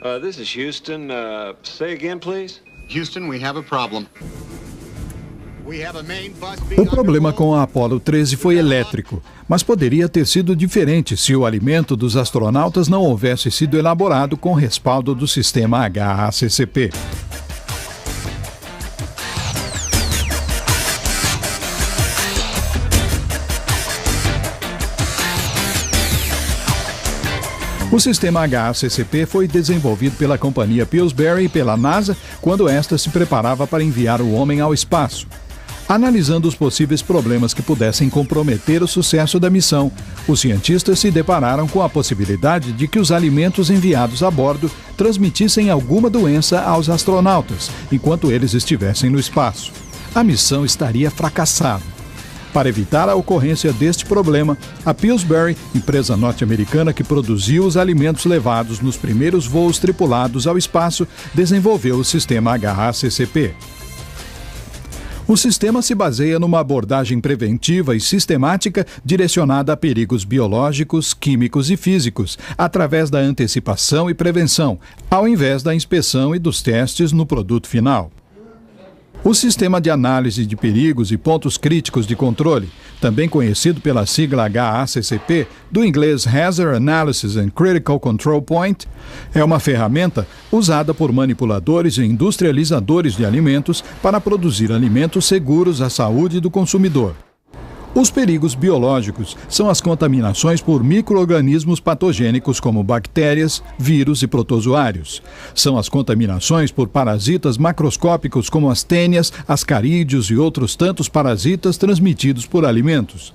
This is Houston. Say again, please. Houston, we have a problem. O problema com a Apollo 13 foi elétrico, mas poderia ter sido diferente se o alimento dos astronautas não houvesse sido elaborado com respaldo do sistema HACCP. O sistema HACCP foi desenvolvido pela companhia Pillsbury e pela NASA quando esta se preparava para enviar o homem ao espaço. Analisando os possíveis problemas que pudessem comprometer o sucesso da missão, os cientistas se depararam com a possibilidade de que os alimentos enviados a bordo transmitissem alguma doença aos astronautas enquanto eles estivessem no espaço. A missão estaria fracassada. Para evitar a ocorrência deste problema, a Pillsbury, empresa norte-americana que produziu os alimentos levados nos primeiros voos tripulados ao espaço, desenvolveu o sistema HACCP. O sistema se baseia numa abordagem preventiva e sistemática direcionada a perigos biológicos, químicos e físicos, através da antecipação e prevenção, ao invés da inspeção e dos testes no produto final. O sistema de análise de perigos e pontos críticos de controle, também conhecido pela sigla HACCP, do inglês Hazard Analysis and Critical Control Point, é uma ferramenta usada por manipuladores e industrializadores de alimentos para produzir alimentos seguros à saúde do consumidor. Os perigos biológicos são as contaminações por micro-organismos patogênicos como bactérias, vírus e protozoários. São as contaminações por parasitas macroscópicos como as tênias, ascarídeos e outros tantos parasitas transmitidos por alimentos.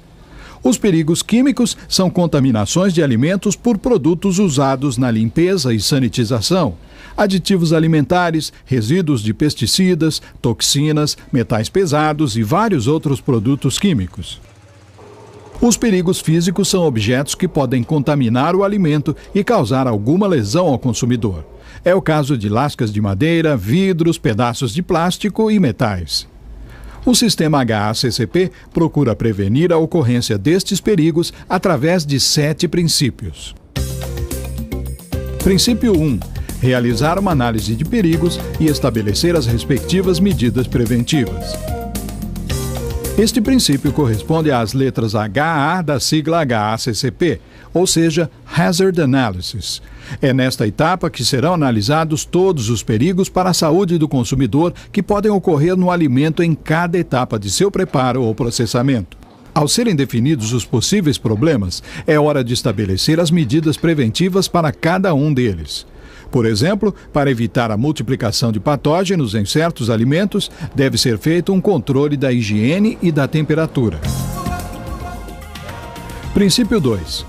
Os perigos químicos são contaminações de alimentos por produtos usados na limpeza e sanitização, aditivos alimentares, resíduos de pesticidas, toxinas, metais pesados e vários outros produtos químicos. Os perigos físicos são objetos que podem contaminar o alimento e causar alguma lesão ao consumidor. É o caso de lascas de madeira, vidros, pedaços de plástico e metais. O sistema HACCP procura prevenir a ocorrência destes perigos através de 7 princípios. Princípio 1. Realizar uma análise de perigos e estabelecer as respectivas medidas preventivas. Este princípio corresponde às letras HA da sigla HACCP, ou seja, Hazard Analysis. É nesta etapa que serão analisados todos os perigos para a saúde do consumidor que podem ocorrer no alimento em cada etapa de seu preparo ou processamento. Ao serem definidos os possíveis problemas, é hora de estabelecer as medidas preventivas para cada um deles. Por exemplo, para evitar a multiplicação de patógenos em certos alimentos, deve ser feito um controle da higiene e da temperatura. Princípio 2.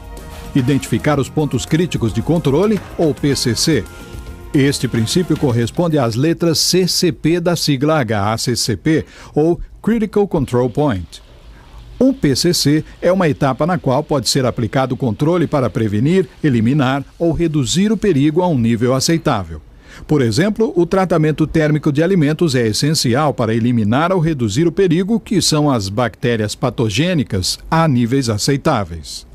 Identificar os pontos críticos de controle, ou PCC. Este princípio corresponde às letras CCP da sigla HACCP, ou Critical Control Point. Um PCC é uma etapa na qual pode ser aplicado controle para prevenir, eliminar ou reduzir o perigo a um nível aceitável. Por exemplo, o tratamento térmico de alimentos é essencial para eliminar ou reduzir o perigo, que são as bactérias patogênicas, a níveis aceitáveis.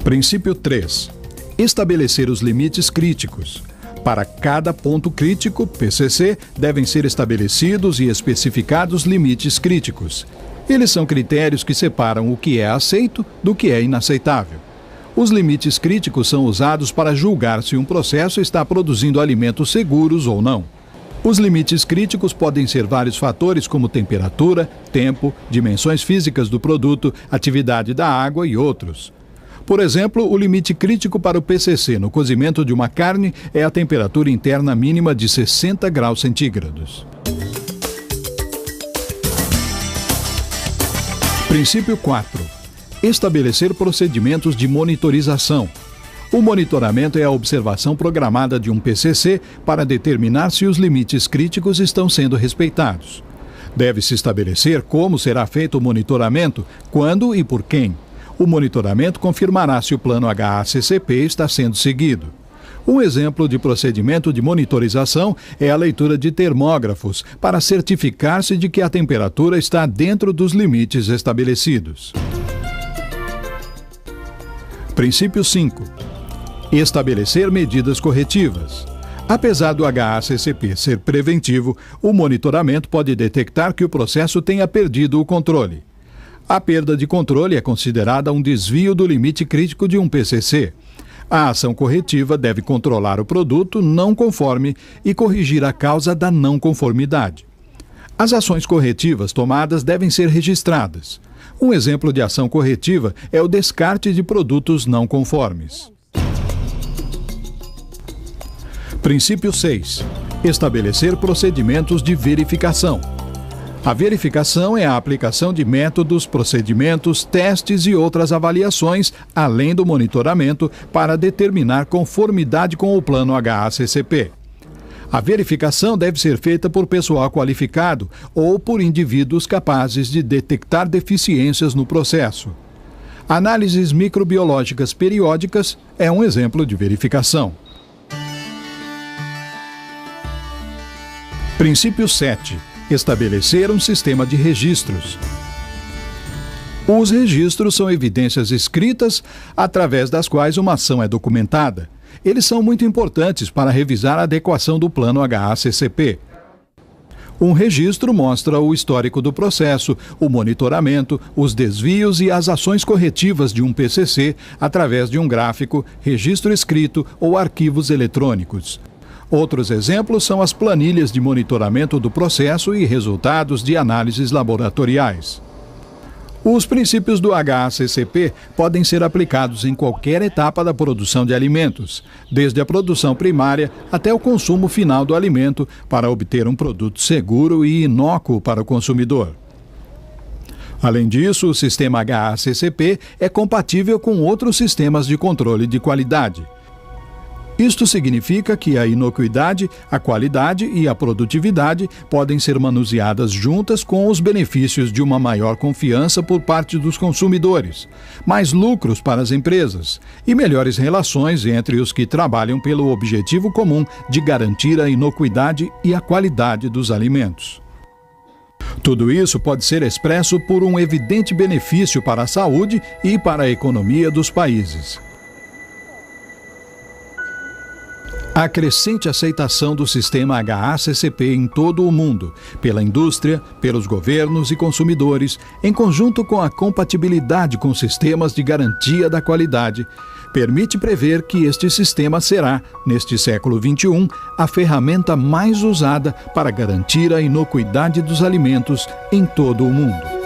Princípio 3. Estabelecer os limites críticos. Para cada ponto crítico, PCC, devem ser estabelecidos e especificados limites críticos. Eles são critérios que separam o que é aceito do que é inaceitável. Os limites críticos são usados para julgar se um processo está produzindo alimentos seguros ou não. Os limites críticos podem ser vários fatores como temperatura, tempo, dimensões físicas do produto, atividade da água e outros. Por exemplo, o limite crítico para o PCC no cozimento de uma carne é a temperatura interna mínima de 60 graus centígrados. Princípio 4. Estabelecer procedimentos de monitorização. O monitoramento é a observação programada de um PCC para determinar se os limites críticos estão sendo respeitados. Deve-se estabelecer como será feito o monitoramento, quando e por quem. O monitoramento confirmará se o plano HACCP está sendo seguido. Um exemplo de procedimento de monitorização é a leitura de termógrafos, para certificar-se de que a temperatura está dentro dos limites estabelecidos. Princípio 5. Estabelecer medidas corretivas. Apesar do HACCP ser preventivo, o monitoramento pode detectar que o processo tenha perdido o controle. A perda de controle é considerada um desvio do limite crítico de um PCC. A ação corretiva deve controlar o produto não conforme e corrigir a causa da não conformidade. As ações corretivas tomadas devem ser registradas. Um exemplo de ação corretiva é o descarte de produtos não conformes. Princípio 6. Estabelecer procedimentos de verificação. A verificação é a aplicação de métodos, procedimentos, testes e outras avaliações, além do monitoramento, para determinar conformidade com o plano HACCP. A verificação deve ser feita por pessoal qualificado ou por indivíduos capazes de detectar deficiências no processo. Análises microbiológicas periódicas é um exemplo de verificação. Princípio 7. Estabelecer um sistema de registros. Os registros são evidências escritas através das quais uma ação é documentada. Eles são muito importantes para revisar a adequação do plano HACCP. Um registro mostra o histórico do processo, o monitoramento, os desvios e as ações corretivas de um PCC através de um gráfico, registro escrito ou arquivos eletrônicos. Outros exemplos são as planilhas de monitoramento do processo e resultados de análises laboratoriais. Os princípios do HACCP podem ser aplicados em qualquer etapa da produção de alimentos, desde a produção primária até o consumo final do alimento, para obter um produto seguro e inócuo para o consumidor. Além disso, o sistema HACCP é compatível com outros sistemas de controle de qualidade. Isto significa que a inocuidade, a qualidade e a produtividade podem ser manuseadas juntas com os benefícios de uma maior confiança por parte dos consumidores, mais lucros para as empresas e melhores relações entre os que trabalham pelo objetivo comum de garantir a inocuidade e a qualidade dos alimentos. Tudo isso pode ser expresso por um evidente benefício para a saúde e para a economia dos países. A crescente aceitação do sistema HACCP em todo o mundo, pela indústria, pelos governos e consumidores, em conjunto com a compatibilidade com sistemas de garantia da qualidade, permite prever que este sistema será, neste século XXI, a ferramenta mais usada para garantir a inocuidade dos alimentos em todo o mundo.